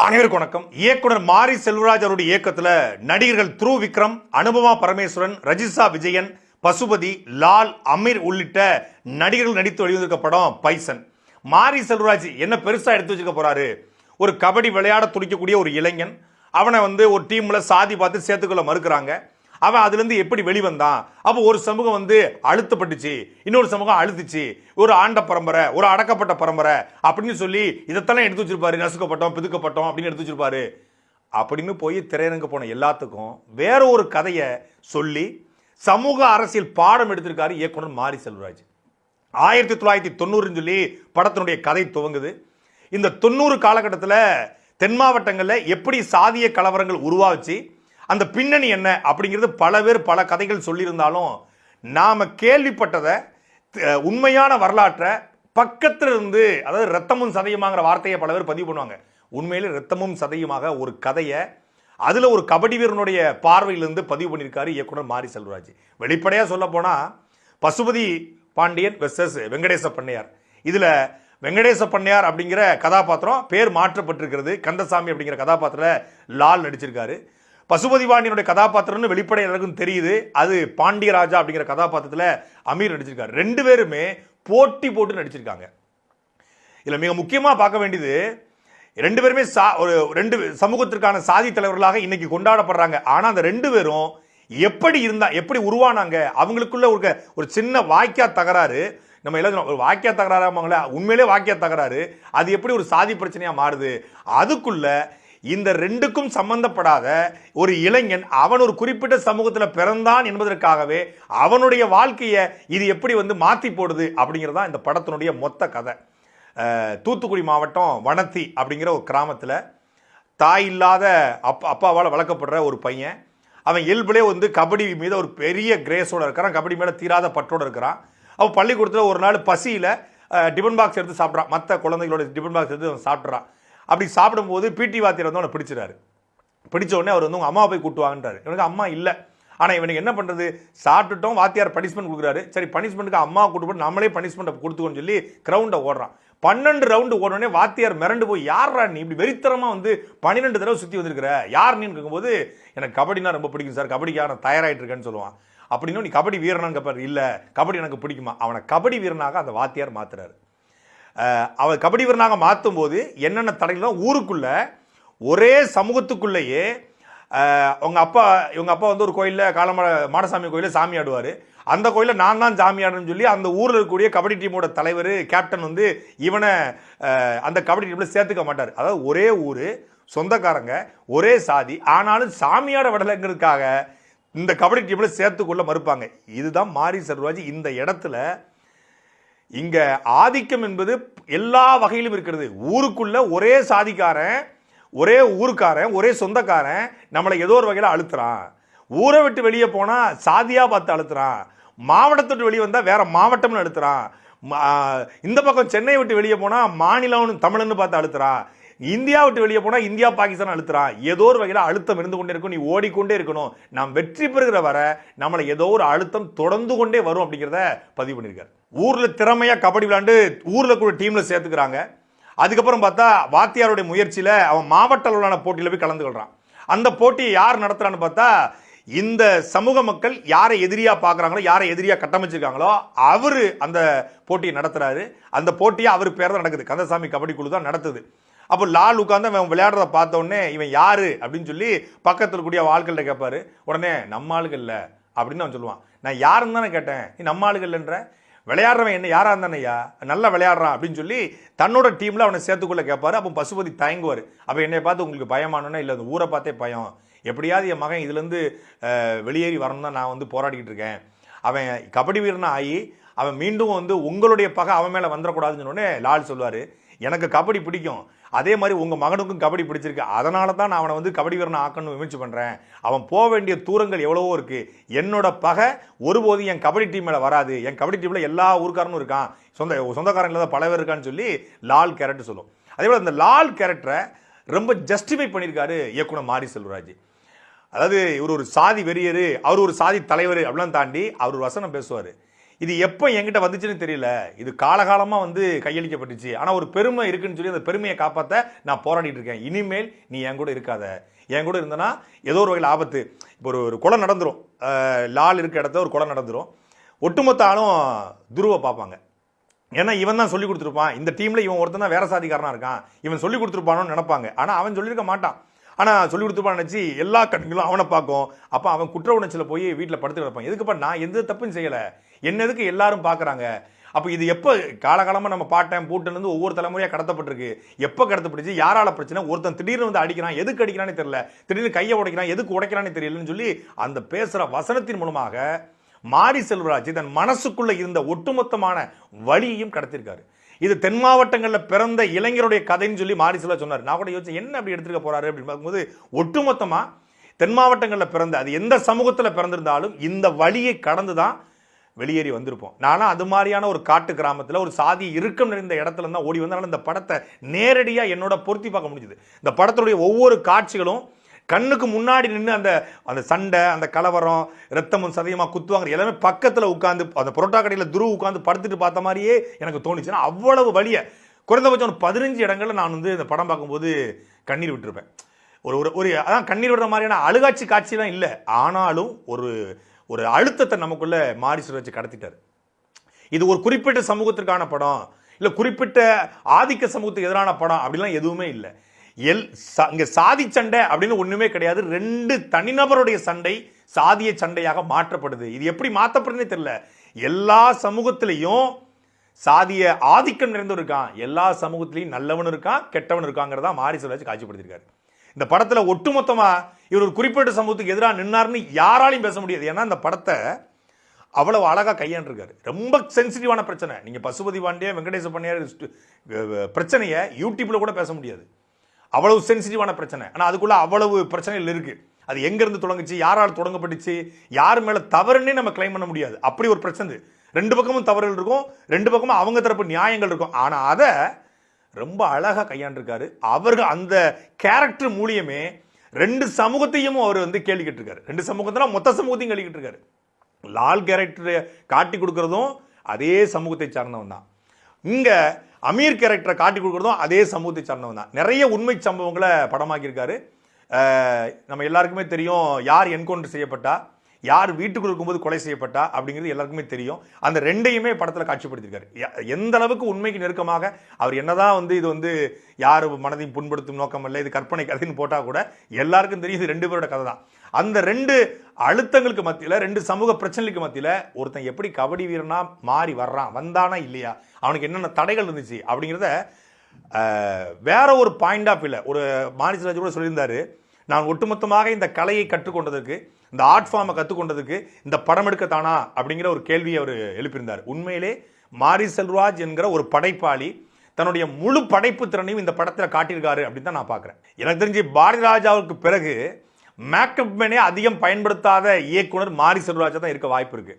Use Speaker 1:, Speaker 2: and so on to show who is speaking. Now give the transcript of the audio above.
Speaker 1: அனைவருக்கும் வணக்கம். இயக்குனர் மாரி செல்வராஜ் அவருடைய இயக்கத்தில் நடிகர்கள் துரு விக்ரம், அனுபமா பரமேஸ்வரன், ரஜிசா விஜயன், பசுபதி, லால், அமீர் உள்ளிட்ட நடிகர்கள் நடித்து வெளிவந்திருக்க படம் பைசன். மாரி செல்வராஜ் என்ன பெருசா எடுத்து வச்சுக்க போறாரு? ஒரு கபடி விளையாட துடிக்கக்கூடிய ஒரு இளைஞன், அவனை ஒரு டீம்ல சாதி பார்த்து சேர்த்துக்கொள்ள மறுக்கிறாங்க. அவன் அதுல இருந்து எப்படி வெளிவந்தான்? அப்போ ஒரு சமூகம் அழுத்தப்பட்டுச்சு, இன்னொரு சமூகம் அழுத்துச்சு, ஒரு ஆண்ட பரம்பரை, ஒரு அடக்கப்பட்ட பரம்பரை அப்படின்னு சொல்லி இதைத்தான் எடுத்து வச்சிருப்பாரு. நசுக்கப்பட்டோம், பிதுக்கப்பட்டோம் அப்படின்னு எடுத்து வச்சிருப்பாரு. அப்படின்னு போய் திரையரங்க போன எல்லாத்துக்கும் வேற ஒரு கதையை சொல்லி சமூக அரசியல் பாடம் எடுத்திருக்காரு இயக்குனர் மாரி செல்வராஜ். 1990 சொல்லி படத்தினுடைய கதை துவங்குது. இந்த 90 காலகட்டத்தில் தென் மாவட்டங்களில் எப்படி சாதிய கலவரங்கள் உருவாச்சு, அந்த பின்னணி என்ன அப்படிங்கிறது பல பேர் பல கதைகள் சொல்லியிருந்தாலும், நாம கேள்விப்பட்டதை உண்மையான வரலாற்றை பக்கத்தில் இருந்து, அதாவது ரத்தமும் சதையுமாங்கிற வார்த்தையை பல பேர் பதிவு பண்ணுவாங்க. உண்மையிலே ரத்தமும் சதையுமாக ஒரு கதையை அதில் ஒரு கபடி வீரனுடைய பார்வையிலிருந்து பதிவு பண்ணியிருக்காரு இயக்குனர் மாரி செல்வராஜ். வெளிப்படையாக சொல்ல போனால் பசுபதி பாண்டியன் வெர்சஸ் வெங்கடேச பண்ணையார். இதில் வெங்கடேச பண்ணையார் அப்படிங்கிற கதாபாத்திரம் பேர் மாற்றப்பட்டிருக்கிறது. கந்தசாமி அப்படிங்கிற கதாபாத்திரத்தில் லால் நடிச்சிருக்காரு. பசுபதி பாண்டியனுடைய கதாபாத்திரம்னு வெளிப்படை எல்லாருக்கும் தெரியுது. அது பாண்டியராஜா அப்படிங்கிற கதாபாத்திரத்தில் அமீர் நடிச்சிருக்காரு. ரெண்டு பேருமே போட்டி போட்டு நடிச்சிருக்காங்க. இதில் மிக முக்கியமாக பார்க்க வேண்டியது, ரெண்டு பேருமே ரெண்டு சமூகத்திற்கான சாதி தலைவர்களாக இன்னைக்கு கொண்டாடப்படுறாங்க. ஆனால் அந்த ரெண்டு பேரும் எப்படி உருவானாங்க, அவங்களுக்குள்ள ஒரு சின்ன வாக்கியா தகராறு. நம்ம எல்லாம் ஒரு வாக்கியா தகராறு, உண்மையிலே வாக்கியா தகராறு, அது எப்படி ஒரு சாதி பிரச்சனையா மாறுது. அதுக்குள்ள இந்த ரெண்டுக்கும் சம்பந்தப்படாத ஒரு இளைஞன், அவன் ஒரு குறிப்பிட்ட சமூகத்தில் பிறந்தான் என்பதற்காகவே அவனுடைய வாழ்க்கையை இது எப்படி மாற்றி போடுது அப்படிங்கிறதா இந்த படத்தினுடைய மொத்த கதை. தூத்துக்குடி மாவட்டம் வனத்தி அப்படிங்கிற ஒரு கிராமத்தில் தாய் இல்லாத அப்பாவால் வளர்க்கப்படுற ஒரு பையன். அவன் இயல்புலே கபடி மீது ஒரு பெரிய கிரேஸோடு இருக்கிறான், கபடி மேலே தீராத பற்றோடு இருக்கிறான். அவன் பள்ளிக்கூடத்தில் ஒரு நாள் பசியில் டிஃபன் பாக்ஸ் எடுத்து சாப்பிட்றான். மற்ற குழந்தைகளோட டிஃபன் பாக்ஸ் எடுத்து அவன் சாப்பிட்றான். அப்படி சாப்பிடும்போது பிடி வாத்தியார் அவனை பிடிச்சிடாரு. பிடிச்ச உடனே அவர் உங்கள் அம்மா போய் கூட்டுவாங்கன்றாரு. இவனுக்கு அம்மா இல்லை. ஆனால் இவனுக்கு என்ன பண்ணுறது, சாப்பிட்டுட்டோம், வாத்தியார் பனிஷ்மெண்ட் கொடுக்குறாரு. சரி, பனிஷ்மெண்ட்டுக்கு அம்மா கூட்டு போட்டு நம்மளே பனிஷ்மெண்ட்டை கொடுத்துக்கோன்னு சொல்லி கிரவுண்டை ஓடுறான். 12 ரவுண்டு ஓடனே வாத்தியார் மிரண்டு போய், யாரா நீ இப்படி வெறித்தரமாக 12 தடவை சுற்றி வந்திருக்கிற, யார் நீன்னு கேட்கும்போது, எனக்கு கபடினா ரொம்ப பிடிக்கும் சார், கபடிக்காக நான் தயாராகிட்டு இருக்கேன்னு சொல்லுவான். அப்படின்னா நீ கபடி வீரனான்னு கேட்பாரு. இல்லை, கபடி எனக்கு பிடிக்குமா. அவனை கபடி வீரனாக அந்த வாத்தியார் மாத்துறாரு. அவன் கபடி வீரனாக மாற்றும் போது என்னென்ன தடைகளும், ஊருக்குள்ள ஒரே சமூகத்துக்குள்ளேயே இவங்க அப்பா ஒரு கோயிலில் மாடசாமி கோயிலில் சாமி ஆடுவார். அந்த கோயிலில் நான் தான் சாமி ஆடுன்னு சொல்லி அந்த ஊரில் இருக்கக்கூடிய கபடி டீமோட தலைவர் கேப்டன் இவனை அந்த கபடி டீமில் சேர்த்துக்க மாட்டார். அதாவது ஒரே ஊர், சொந்தக்காரங்க, ஒரே சாதி, ஆனாலும் சாமியாட விடலைங்கிறதுக்காக இந்த கபடி டீமில் சேர்த்துக்கொள்ள மறுப்பாங்க. இதுதான் மாரி செல்வராஜ் இந்த இடத்துல. இங்க ஆதிக்கம் என்பது எல்லா வகையிலும் இருக்கிறது. ஊருக்குள்ள ஒரே சாதிக்காரன், ஒரே ஊருக்காரன், ஒரே சொந்தக்காரன் நம்மளை ஏதோ ஒரு வகையில் அழுத்துறான். ஊரை விட்டு வெளியே போனா சாதியா பார்த்து அழுத்துறான். மாவட்டத்தை விட்டு வெளியே வந்தா வேற மாவட்டம்னு அழுத்துறான். இந்த பக்கம் சென்னை விட்டு வெளியே போனா மாநிலம் தமிழ்னு பார்த்து அழுத்துறான். இந்தியா விட்டு வெளியே போனா இந்தியா பாகிஸ்தான் அழுத்துறான். ஏதோ ஒரு வகையில் அழுத்தம் இருந்து கொண்டே இருக்கும். நீ ஓடிக்கொண்டே இருக்கணும். நாம் வெற்றி பெறுகிற வர நம்மளை ஏதோ ஒரு அழுத்தம் தொடர்ந்து கொண்டே வரும் அப்படிங்கிறத பதிவு பண்ணியிருக்காரு. ஊர்ல திறமையா கபடி விளையாண்டு ஊர்ல கூட டீம்ல சேர்த்துக்கிறாங்க. அதுக்கப்புறம் பார்த்தா வாத்தியாருடைய முயற்சியில அவன் மாவட்ட அளவிலான போட்டியில போய் கலந்து கொள்றான். அந்த போட்டியை யார் நடத்துறான்னு பார்த்தா, இந்த சமூக மக்கள் யாரை எதிரியா பார்க்குறாங்களோ, யாரை எதிரியா கட்டமைச்சிருக்காங்களோ அவரு அந்த போட்டியை நடத்துறாரு. அந்த போட்டியை அவர் பேர் தான் நடக்குது. கந்தசாமி கபடி குழு தான் நடத்துது. அப்போ லால் உட்காந்து அவன் விளையாடுறத பார்த்த உடனே இவன் யாரு அப்படின்னு சொல்லி பக்கத்தில் கூடிய ஆட்கள்கிட்ட கேட்பாரு. உடனே நம்ம ஆளுகள் இல்லை அப்படின்னு அவன் சொல்லுவான். நான் யாருன்னு தானே கேட்டேன், நீ நம்ம ஆளுகள் இல்லைன்ற, விளையாடுறவன் என்ன யாரா இருந்தானையா, நல்லா விளையாடுறான் அப்படின்னு சொல்லி தன்னோட டீம்ல அவனை சேர்த்துக்குள்ள கேட்பாரு. அப்போ பசுபதி தயங்குவார். அப்போ என்னை பார்த்து உங்களுக்கு பயமானோன்னா, இல்லை அந்த ஊரை பார்த்தே பயம், எப்படியாவது என் மகன் இதுலேருந்து வெளியேறி வரணும் தான் நான் போராடிக்கிட்டு இருக்கேன். அவன் கபடி வீரனா ஆகி அவன் மீண்டும் உங்களுடைய பகை அவன் மேலே வந்துடக்கூடாதுன்னு சொன்னோடனே லால் சொல்லுவார், எனக்கு கபடி பிடிக்கும், அதே மாதிரி உங்கள் மகனுக்கும் கபடி பிடிச்சிருக்கு, அதனால தான் நான் அவனை கபடி வீரனை ஆக்கணும்னு முயற்சி பண்ணுறேன். அவன் போக வேண்டிய தூரங்கள் எவ்வளவோ இருக்குது. என்னோட பகை ஒருபோதும் என் கபடி டீம் மேலே வராது. என் கபடி டீமில் எல்லா ஊருக்காரனும் இருக்கான், சொந்தக்காரங்கள தான் பல பேர் இருக்கான்னு சொல்லி லால் கேரக்டர் சொல்லும். அதே போல் அந்த லால் கேரக்டரை ரொம்ப ஜஸ்டிஃபை பண்ணியிருக்காரு இயக்குனர் மாரி செல்வராஜ். அதாவது இவர் ஒரு சாதி வெறியர், அவர் ஒரு சாதி தலைவர் அப்படிலாம் தாண்டி அவர் ஒரு வசனம் பேசுவார். இது எப்போ என்கிட்ட வந்துச்சுன்னு தெரியல. இது காலகாலமாக வந்து கையளிக்கப்பட்டுச்சு. ஆனால் ஒரு பெருமை இருக்குன்னு சொல்லி அந்த பெருமையை காப்பாற்ற நான் போராடிட்டு இருக்கேன். இனிமேல் நீ என் கூட இருக்காத. என் கூட இருந்தனா ஏதோ ஒரு வகையில் ஆபத்து. இப்போ ஒரு கொலை நடந்துடும், லால் இருக்க இடத்த ஒரு கொலை நடந்துடும். ஒட்டுமொத்த ஆளும் துருவை பார்ப்பாங்க. ஏன்னா இவன் தான் சொல்லி கொடுத்துருப்பான், இந்த டீமில் இவன் ஒருத்தன் தான் வேற சாதிக்காரனாக இருக்கான், இவன் சொல்லி கொடுத்துருப்பானோன்னு நினைப்பாங்க. ஆனால் அவன் சொல்லியிருக்க மாட்டான். ஆனால் சொல்லி கொடுத்துருப்பான்னு நினச்சி எல்லா கண்களும் அவனை பார்க்கும். அப்போ அவன் குற்ற உணர்ச்சியில் போய் வீட்டில் படுத்து கிடப்பான். எதுக்குப்பா நான் எந்த தப்பும் செய்யலை, என்ன எதுக்கு எல்லாரும் பார்க்குறாங்க. அப்போ இது எப்போ காலகாலமாக நம்ம பாட்டேன் பூட்டிலேருந்து ஒவ்வொரு தலைமுறையாக கடத்தப்பட்டிருக்கு. எப்போ கடத்தப்பட்டுச்சு, யாரால பிரச்சனை, ஒருத்தன் திடீர்னு வந்து அடிக்கிறான், எதுக்கு அடிக்கிறானே தெரியல, திடீர்னு கையை உடைக்கிறான், எதுக்கு உடைக்கிறானே தெரியலன்னு சொல்லி அந்த பேசுகிற வசனத்தின் மூலமாக மாரி செல்வராஜ் தன் மனசுக்குள்ள இருந்த ஒட்டுமொத்தமான வழியையும் கடத்திருக்காரு. இது தென் மாவட்டங்களில் பிறந்த இளைஞருடைய கதைன்னு சொல்லி மாரி செல்வராஜ் சொன்னார். நான் கூட யோசிச்சேன் என்ன அப்படி எடுத்துக்க போறாரு அப்படின்னு பார்க்கும்போது, ஒட்டுமொத்தமா தென் மாவட்டங்களில் பிறந்த, அது எந்த சமூகத்தில் பிறந்திருந்தாலும் இந்த வழியை கடந்து தான் வெளியேறி வந்திருப்போம். நானும் அது மாதிரியான ஒரு காட்டு கிராமத்தில் ஒரு சாதி இறுக்கம் நிறைந்த இடத்துல இருந்தால் ஓடி வந்தாலும் இந்த படத்தை நேரடியாக என்னோட பொருத்தி பார்க்க முடிஞ்சுது. இந்த படத்துடைய ஒவ்வொரு காட்சிகளும் கண்ணுக்கு முன்னாடி நின்று அந்த அந்த சண்டை, அந்த கலவரம், ரத்தமும் சதயமாக குத்துவாங்க எல்லாமே பக்கத்தில் உட்காந்து அந்த புரோட்டா கடையில் துருவ உட்காந்து படுத்துட்டு பார்த்த மாதிரியே எனக்கு தோணுச்சுன்னா அவ்வளவு வழியை குறைந்தபட்சம் ஒரு 15 இடங்களில் நான் வந்து இந்த படம் பார்க்கும்போது கண்ணீர் விட்டுருப்பேன். ஒரு அதான் கண்ணீர் விடுற மாதிரியான அழுகாட்சி காட்சிலாம் இல்லை, ஆனாலும் ஒரு அழுத்தத்தை நமக்குள்ள மாரி செல்வராஜ் கடத்திட்டார். இது ஒரு குறிப்பிட்ட சமூகத்திற்கான படம், இல்லை குறிப்பிட்ட ஆதிக்க சமூகத்துக்கு எதிரான படம் அப்படிலாம் எதுவுமே இல்லை. இங்க சாதி சண்டை அப்படின்னு ஒண்ணுமே கிடையாது. 2 தனிநபருடைய சண்டை சாதிய சண்டையாக மாற்றப்படுது. இது எப்படி மாற்றப்படுதுன்னே தெரியல. எல்லா சமூகத்திலையும் சாதிய ஆதிக்கம் நிறைந்தவன் இருக்கான், எல்லா சமூகத்திலையும் நல்லவன் இருக்கான், கெட்டவன் இருக்காங்கிறதா மாரி செல்வராஜ் காட்சிப்படுத்திருக்காரு. இந்த படத்துல ஒட்டுமொத்தமா இவர் ஒரு குறிப்பிட்ட சமூகத்துக்கு எதிராக நின்னார்னு யாராலையும் பேச முடியாது. ஏன்னா இந்த படத்தை அவ்வளவு அழகா கையாண்டிருக்காரு. ரொம்ப சென்சிட்டிவான பிரச்சனை. நீங்க பசுபதி பாண்டிய, வெங்கடேச பண்ணியார் பிரச்சனையை யூடியூப்ல கூட பேச முடியாது. அவ்வளவு சென்சிட்டிவான பிரச்சனை. ஆனால் அதுக்குள்ள அவ்வளவு பிரச்சனைகள் இருக்கு. அது எங்கிருந்து தொடங்குச்சு, யாரால் தொடங்கப்பட்டுச்சு, யார் மேல தவறுன்னே நம்ம கிளைம் பண்ண முடியாது. அப்படி ஒரு பிரச்சனை. 2 பக்கமும் தவறுகள் இருக்கும், 2 பக்கமும் அவங்க தரப்பு நியாயங்கள் இருக்கும். ஆனா அதை ரொம்ப அழகா கையாண்டிருக்காரு. அவர்கள் அந்த கேரக்டர் மூலியமே 2 சமூகத்தையும் அவர் வந்து கேள்வி கேட்டிருக்காரு. 2 சமூகத்தினா மொத்த சமூகத்தையும் கேள்வி கேட்டிருக்காரு. லால் கேரக்டரை காட்டி கொடுக்கறதும் அதே சமூகத்தை சார்ந்தவன் தான். இங்க அமீர் கேரக்டரை காட்டி கொடுக்கறதும் அதே சமூகத்தை சார்ந்தவன் தான். நிறைய உண்மை சம்பவங்களை படமாக்கியிருக்காரு. நம்ம எல்லாருக்குமே தெரியும் யார் என்கவுண்டர் செய்யப்பட்டா, யார் வீட்டுக்குள் இருக்கும்போது கொலை செய்யப்பட்டா அப்படிங்கிறது எல்லாருக்குமே தெரியும். அந்த 2ஐயுமே படத்தில் காட்சிப்படுத்தியிருக்காரு. எந்த அளவுக்கு உண்மைக்கு நெருக்கமாக அவர் என்னதான் வந்து இது வந்து யார் மனதையும் புண்படுத்தும் நோக்கம் இல்லை, இது கற்பனை கதைன்னு போட்டால் கூட எல்லாருக்கும் தெரியும் இது 2 பேரோட கதை தான். அந்த 2 அழுத்தங்களுக்கு மத்தியில், 2 சமூக பிரச்சனைகளுக்கு மத்தியில் ஒருத்தன் எப்படி கபடி வீரனா மாறி வர்றான், வந்தானா இல்லையா, அவனுக்கு என்னென்ன தடைகள் இருந்துச்சு அப்படிங்கிறத வேற ஒரு பாயிண்ட் ஆஃப் வியூல ஒரு மாரி செல்வராஜ் கூட சொல்லியிருந்தாரு. நான் ஒட்டுமொத்தமாக இந்த கலையை கற்றுக்கொண்டதுக்கு, இந்த ஆர்ட் ஃபார்மை கற்றுக்கொண்டதுக்கு இந்த படம் எடுக்கத்தானா அப்படிங்கிற ஒரு கேள்வியை அவர் எழுப்பியிருந்தார். உண்மையிலே மாரி செல்வராஜ் என்கிற ஒரு படைப்பாளி தன்னுடைய முழு படைப்பு திறனையும் இந்த படத்தில் காட்டியிருக்காரு அப்படின்னு தான் நான் பார்க்குறேன். எனக்கு தெரிஞ்சு பாரதி ராஜாவுக்கு பிறகு மேக்கப் மேனே அதிகம் பயன்படுத்தாத இயக்குனர் மாரி செல்வராஜா தான் இருக்க வாய்ப்பு இருக்கு.